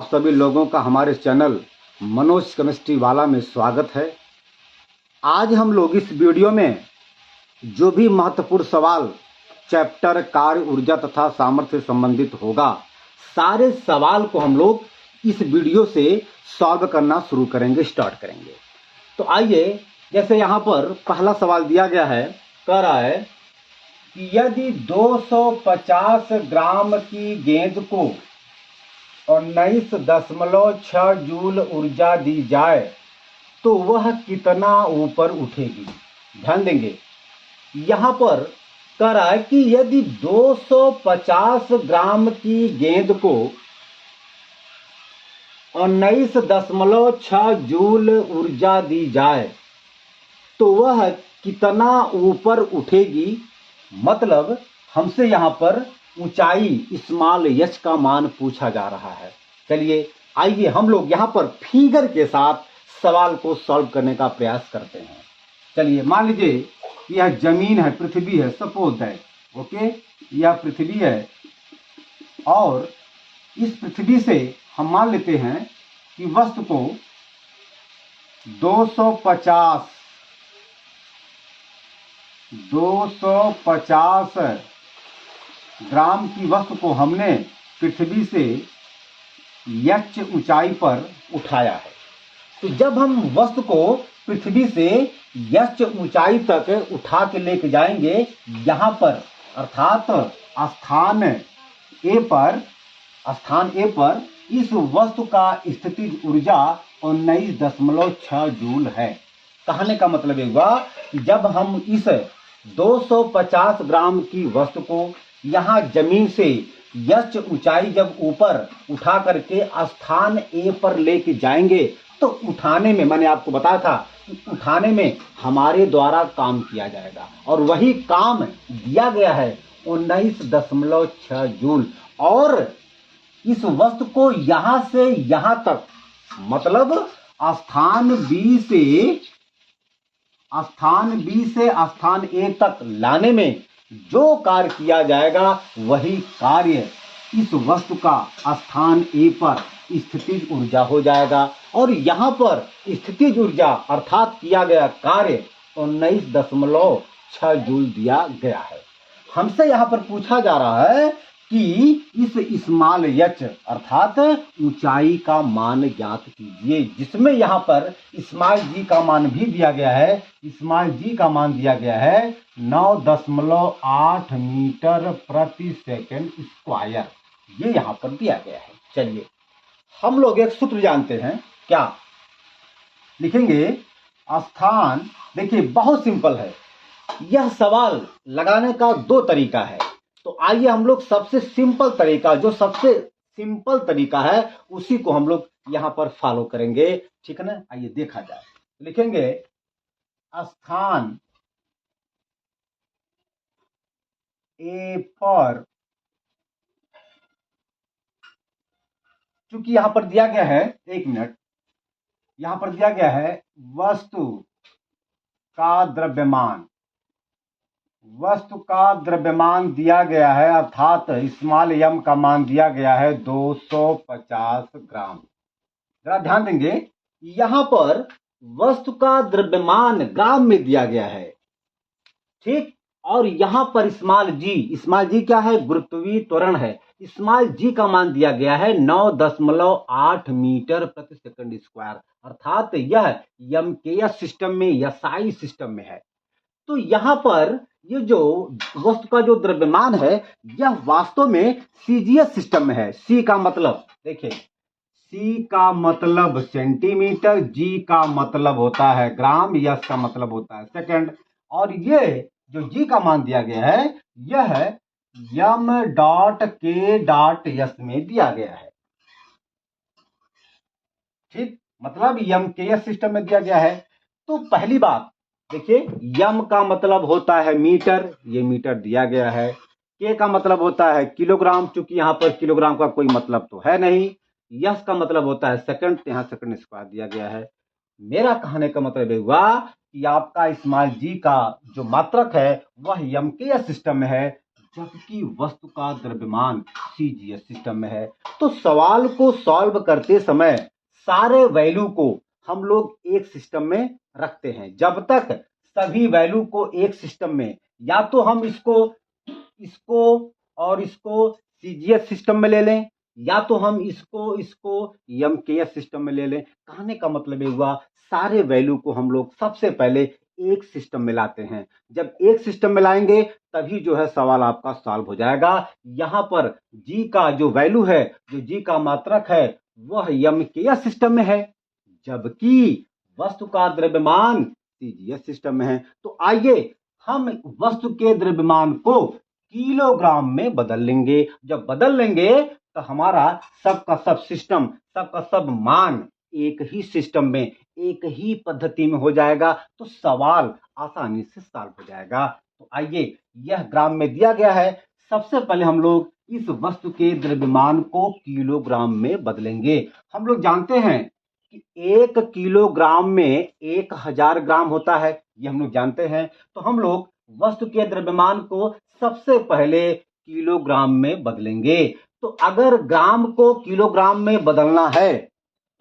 सभी लोगों का हमारे चैनल मनोज केमिस्ट्री वाला में स्वागत है। आज हम लोग इस वीडियो में जो भी महत्वपूर्ण सवाल चैप्टर कार्य ऊर्जा तथा सामर्थ्य से संबंधित होगा, सारे सवाल को हम लोग इस वीडियो से सॉल्व करना शुरू करेंगे, स्टार्ट करेंगे। तो आइए, जैसे यहाँ पर पहला सवाल दिया गया है, कह रहा है कि यदि 250 ग्राम की गेंद को 19.6 जूल ऊर्जा दी जाए तो वह कितना ऊपर उठेगी। ध्यान देंगे, यहाँ पर कह रहा है कि यदि 250 ग्राम की गेंद को 19.6 जूल ऊर्जा दी जाए तो वह कितना ऊपर उठेगी। मतलब हमसे यहाँ पर ऊंचाई स्मॉल एच का मान पूछा जा रहा है। चलिए आइए हम लोग यहाँ पर फिगर के साथ सवाल को सॉल्व करने का प्रयास करते हैं। चलिए मान लीजिए यह जमीन है, पृथ्वी है, सपोज दैट, ओके, यह पृथ्वी है और इस पृथ्वी से हम मान लेते हैं कि वस्तु को 250 ग्राम की वस्तु को हमने पृथ्वी से एच ऊंचाई पर उठाया है। तो जब हम वस्तु को पृथ्वी से एच ऊंचाई तक उठा के लेके जाएंगे, यहाँ पर अर्थात स्थान ए पर इस वस्तु का स्थितिज ऊर्जा 19.6 जूल है। कहने का मतलब ये हुआ कि जब हम इस 250 ग्राम की वस्तु को यहाँ जमीन से एच ऊंचाई जब ऊपर उठा करके स्थान ए पर लेके जाएंगे तो उठाने में, मैंने आपको बताया था, उठाने में हमारे द्वारा काम किया जाएगा और वही काम दिया गया है 19.6 जूल। और इस वस्तु को यहां से यहां तक, मतलब स्थान बी से स्थान ए तक लाने में जो कार्य किया जाएगा वही कार्य इस वस्तु का स्थान ए पर स्थितिज ऊर्जा हो जाएगा। और यहाँ पर स्थितिज ऊर्जा अर्थात किया गया कार्य 19.6 जूल दिया गया है। हमसे यहाँ पर पूछा जा रहा है कि इस स्मॉल एच अर्थात ऊंचाई का मान ज्ञात कीजिए, जिसमें यहाँ पर स्मॉल जी का मान भी दिया गया है। स्मॉल जी का मान दिया गया है 9.8 मीटर प्रति सेकंड स्क्वायर, ये यहाँ पर दिया गया है। चलिए हम लोग एक सूत्र जानते हैं, क्या लिखेंगे? स्थान, देखिए बहुत सिंपल है, यह सवाल लगाने का दो तरीका है। तो आइए हम लोग सबसे सिंपल तरीका, जो सबसे सिंपल तरीका है उसी को हम लोग यहां पर फॉलो करेंगे, ठीक है ना। आइए देखा जाए, लिखेंगे स्थान ए पर, चूंकि यहां पर दिया गया है, एक मिनट, यहां पर दिया गया है वस्तु का द्रव्यमान दिया गया है, अर्थात स्मॉल एम का मान दिया गया है 250 ग्राम। जरा ध्यान देंगे, यहां पर वस्तु का द्रव्यमान ग्राम में दिया गया है, ठीक। और यहां पर स्मॉल जी क्या है? गुरुत्वीय त्वरण है। स्मॉल जी का मान दिया गया है 9.8 मीटर प्रति सेकंड स्क्वायर, अर्थात यह एमकेएस सिस्टम में या साई सिस्टम में है। तो यहां पर ये जो वस्तु का जो द्रव्यमान है यह वास्तव में सीजीएस सिस्टम में है। सी का मतलब, देखिए, सी का मतलब सेंटीमीटर, जी का मतलब होता है ग्राम, एस का मतलब होता है सेकंड, और ये जो जी का मान दिया गया है यह एम डॉट के डॉट एस में दिया गया है, ठीक। मतलब एम के एस सिस्टम में दिया गया है। तो पहली बात देखिए, यम का मतलब होता है मीटर, ये मीटर दिया गया है। के का मतलब होता है किलोग्राम, चूंकि यहाँ पर किलोग्राम का कोई मतलब तो है नहीं। यस का मतलब होता है सेकंड, यहाँ सेकंड स्क्वायर दिया गया है। मेरा कहने का मतलब ये हुआ कि आपका स्मॉल जी का जो मात्रक है वह यम के एस सिस्टम में है, जबकि वस्तु का द्रव्यमान CGS सिस्टम में है। तो सवाल को सॉल्व करते समय सारे वैल्यू को हम लोग एक सिस्टम में रखते हैं। जब तक सभी वैल्यू को एक सिस्टम में, या तो हम इसको इसको और इसको CGS सिस्टम में ले लें, या तो हम इसको MKS सिस्टम में ले लें। कहने का मतलब ये हुआ सारे वैल्यू को हम लोग सबसे पहले एक सिस्टम में लाते हैं। जब एक सिस्टम में लाएंगे तभी जो है सवाल आपका सॉल्व हो जाएगा। यहां पर G का जो वैल्यू है, जो G का मात्रक है, वह MKS सिस्टम में है, जबकि वस्तु का द्रव्यमान CGS सिस्टम में है। तो आइए हम वस्तु के द्रव्यमान को किलोग्राम में बदल लेंगे। जब बदल लेंगे तो हमारा सबका सब सिस्टम, सबका सब मान एक ही सिस्टम में, एक ही पद्धति में हो जाएगा। तो सवाल आसानी से सॉल्व हो जाएगा। तो आइए, यह ग्राम में दिया गया है। सबसे पहले हम लोग इस वस्तु के द्रव्यमान को किलोग्राम में बदलेंगे। हम लोग जानते हैं कि 1 किलोग्राम में 1000 ग्राम होता है, ये हम लोग जानते हैं। तो हम लोग वस्तु के द्रव्यमान को सबसे पहले किलोग्राम में बदलेंगे। तो अगर ग्राम को किलोग्राम में बदलना है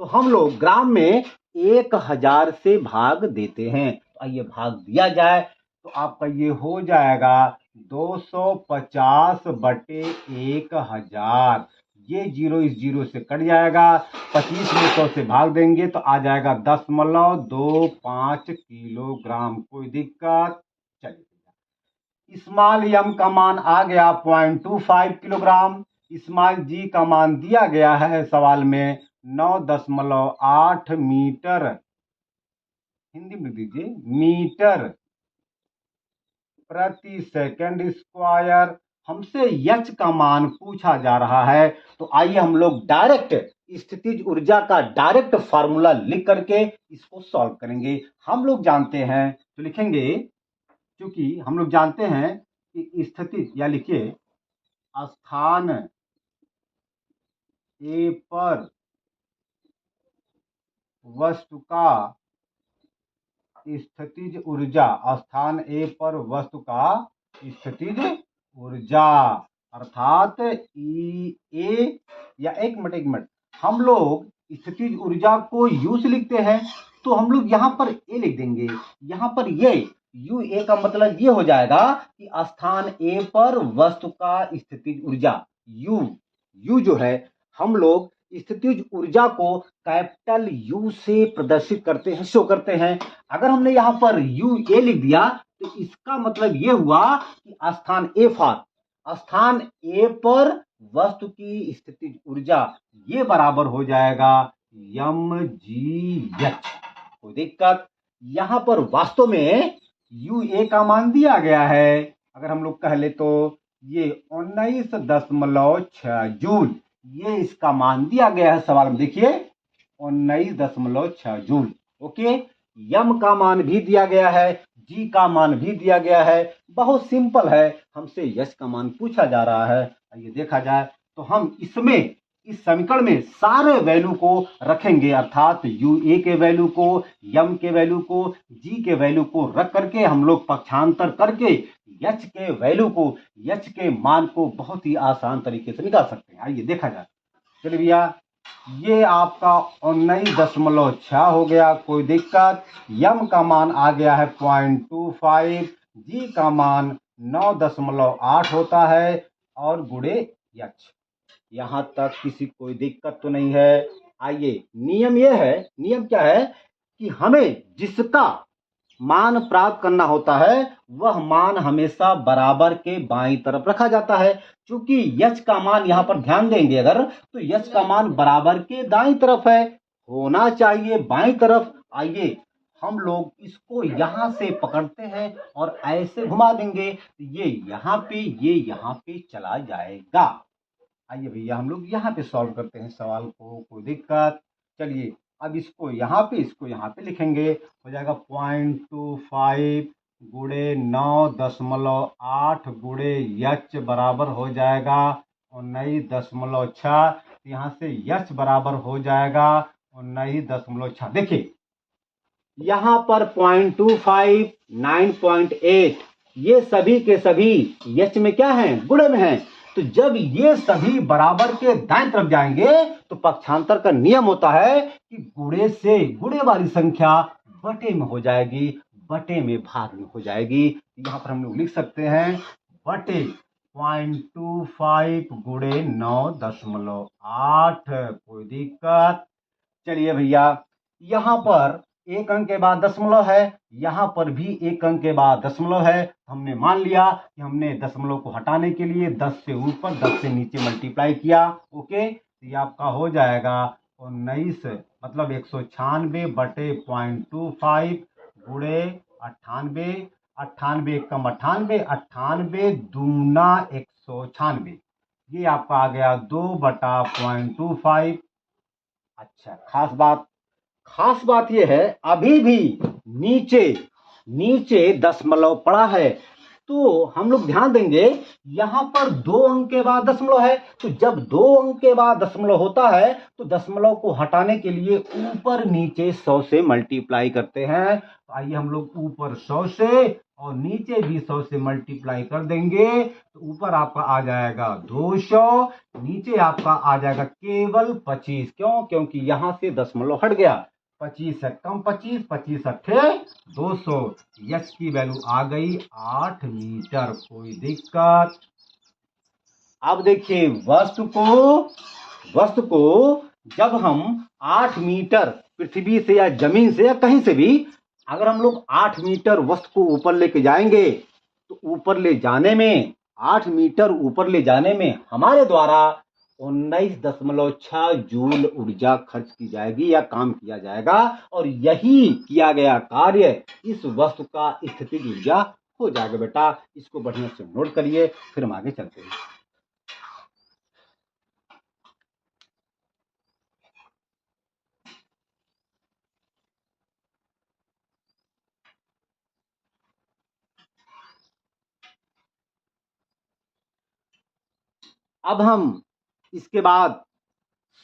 तो हम लोग ग्राम में 1000 से भाग देते हैं। तो आइए भाग दिया जाए, तो आपका ये हो जाएगा 250 बटे 1000। ये जीरो इस जीरो से कट जाएगा। 25 में 100 से भाग देंगे तो आ जाएगा 10.25 किलोग्राम। कोई दिक्कत? चलिए, स्मॉल m का मान आ गया 0.25 किलोग्राम। स्मॉल g का मान दिया गया है सवाल में 9.8 मीटर, हिंदी में दीजिए, मीटर प्रति सेकंड स्क्वायर। हमसे h का मान पूछा जा रहा है। तो आइए हम लोग डायरेक्ट स्थितिज ऊर्जा का डायरेक्ट फार्मूला लिख करके इसको सॉल्व करेंगे। हम लोग जानते हैं, तो लिखेंगे, क्योंकि हम लोग जानते हैं कि स्थितिज, या लिखिए स्थान ए पर वस्तु का स्थितिज ऊर्जा, स्थान ए पर वस्तु का स्थितिज ऊर्जा अर्थात E या एक मिनट, हम लोग स्थितिज ऊर्जा को U से लिखते हैं, तो हम लोग यहाँ पर A लिख देंगे। यहाँ पर ये UA का मतलब ये हो जाएगा कि स्थान A पर वस्तु का स्थितिज ऊर्जा U जो है, हम लोग स्थितिज ऊर्जा को कैपिटल U से प्रदर्शित करते हैं, शो करते हैं। अगर हमने यहाँ पर UA लिख दिया तो इसका मतलब ये हुआ कि स्थान A पर वस्तु की स्थितिज ऊर्जा ये बराबर हो जाएगा mgh। कोई दिक्कत? यहाँ पर वास्तव में UA का मान दिया गया है। अगर हम लोग कह ले तो ये 19.6 जूल, ये इसका मान दिया गया है सवाल में। देखिए 19.6 जूल। ओके, यम का मान भी दिया गया है, जी का मान भी दिया गया है। बहुत सिंपल है, हमसे यश का मान पूछा जा रहा है। आइए देखा जाए, तो हम इसमें इस समीकरण में सारे वैल्यू को रखेंगे, अर्थात UA के वैल्यू को, यम के वैल्यू को, जी के वैल्यू को रख करके हम लोग पक्षांतर करके एच के वैल्यू को, एच के मान को बहुत ही आसान तरीके से निकाल सकते हैं। आइए देखा जाए। चलिए भैया, ये आपका 19.6 हो गया। कोई दिक्कत? यम का मान आ गया है 0.25, जी का मान 9.8 होता है, और गुणे एच। यहां तक किसी कोई दिक्कत तो नहीं है? आइए, नियम यह है, नियम क्या है कि हमें जिसका मान प्राप्त करना होता है वह मान हमेशा बराबर के बाईं तरफ रखा जाता है। क्योंकि यच का मान, यहां पर ध्यान देंगे अगर, तो यच का मान बराबर के दाईं तरफ है, होना चाहिए बाईं तरफ। आइए हम लोग इसको यहां से पकड़ते हैं और ऐसे घुमा देंगे, ये यहां पे, ये यहां पे चला जाएगा। आइए भैया, हम लोग यहाँ पे सॉल्व करते हैं सवाल को। कोई दिक्कत? चलिए, अब इसको यहाँ पे लिखेंगे। हो जाएगा 0.25 गुणे 9.8 गुणे एच बराबर हो जाएगा 19.6। यहाँ से एच बराबर हो जाएगा 19.6। देखिए यहाँ पर 0.25, 9.8, ये सभी के सभी यच में क्या है, गुणे में है। तो जब ये सभी बराबर के दाएं तरफ जाएंगे तो पक्षांतर का नियम होता है कि गुणे से गुणे वाली संख्या बटे में हो जाएगी, बटे में भाग में हो जाएगी। यहाँ पर हम लोग लिख सकते हैं बटे 0.25 गुणे 9.8। कोई दिक्कत? चलिए भैया, यहाँ पर एक अंक के बाद दशमलव है, यहाँ पर भी एक अंक के बाद दशमलव है। हमने मान लिया कि हमने दशमलव को हटाने के लिए 10 से ऊपर 10 से नीचे मल्टीप्लाई किया। ओके, तो ये आपका हो जाएगा 19 मतलब 196 बटे 0.25 गुणे 98। 98 कम 98, 98 दूना 196, ये आपका आ गया 2 बटा 0.25। अच्छा, खास बात यह है अभी भी नीचे नीचे दशमलव पड़ा है, तो हम लोग ध्यान देंगे यहां पर 2 अंक के बाद दशमलव है। तो जब 2 अंक के बाद दशमलव होता है तो दशमलव को हटाने के लिए ऊपर नीचे 100 से मल्टीप्लाई करते हैं। तो आइए हम लोग ऊपर 100 से और नीचे भी 100 से मल्टीप्लाई कर देंगे, तो ऊपर आपका आ जाएगा 200, नीचे आपका आ जाएगा केवल 25। क्यों? क्योंकि यहां से दशमलव हट गया। 25 से कम 25, 25 अट्ठे 200। यस की वैल्यू आ गई 8 मीटर। कोई दिक्कत? अब देखिए वस्तु को जब हम 8 मीटर पृथ्वी से या जमीन से या कहीं से भी अगर हम लोग 8 मीटर वस्तु को ऊपर लेके जाएंगे तो ऊपर ले जाने में 8 मीटर ऊपर ले जाने में हमारे द्वारा 19.6 जूल ऊर्जा खर्च की जाएगी या काम किया जाएगा, और यही किया गया कार्य इस वस्तु का स्थितिज ऊर्जा हो जाएगा। बेटा इसको बढ़िया से नोट करिए, फिर हम आगे चलते हैं। अब हम इसके बाद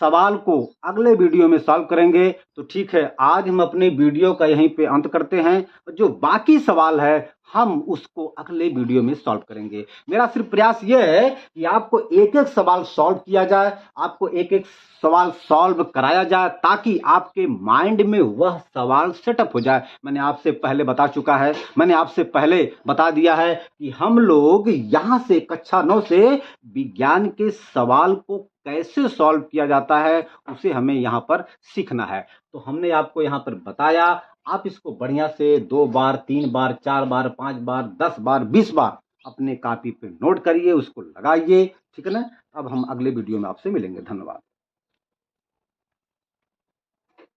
सवाल को अगले वीडियो में सॉल्व करेंगे। तो ठीक है, आज हम अपने वीडियो का यहीं पे अंत करते हैं। जो बाकी सवाल है हम उसको अगले वीडियो में सॉल्व करेंगे। मेरा सिर्फ प्रयास यह है कि आपको एक एक सवाल सॉल्व किया जाए, आपको एक एक सवाल सॉल्व कराया जाए, ताकि आपके माइंड में वह सवाल सेटअप हो जाए। मैंने आपसे पहले बता चुका है, मैंने आपसे पहले बता दिया है कि हम लोग यहाँ से कक्षा 9 से विज्ञान के सवाल को कैसे सॉल्व किया जाता है उसे हमें यहाँ पर सीखना है। तो हमने आपको यहाँ पर बताया, आप इसको बढ़िया से 2 बार 3 बार 4 बार 5 बार 10 बार 20 बार अपने कॉपी पे नोट करिए, उसको लगाइए। ठीक है ना? अब हम अगले वीडियो में आपसे मिलेंगे। धन्यवाद।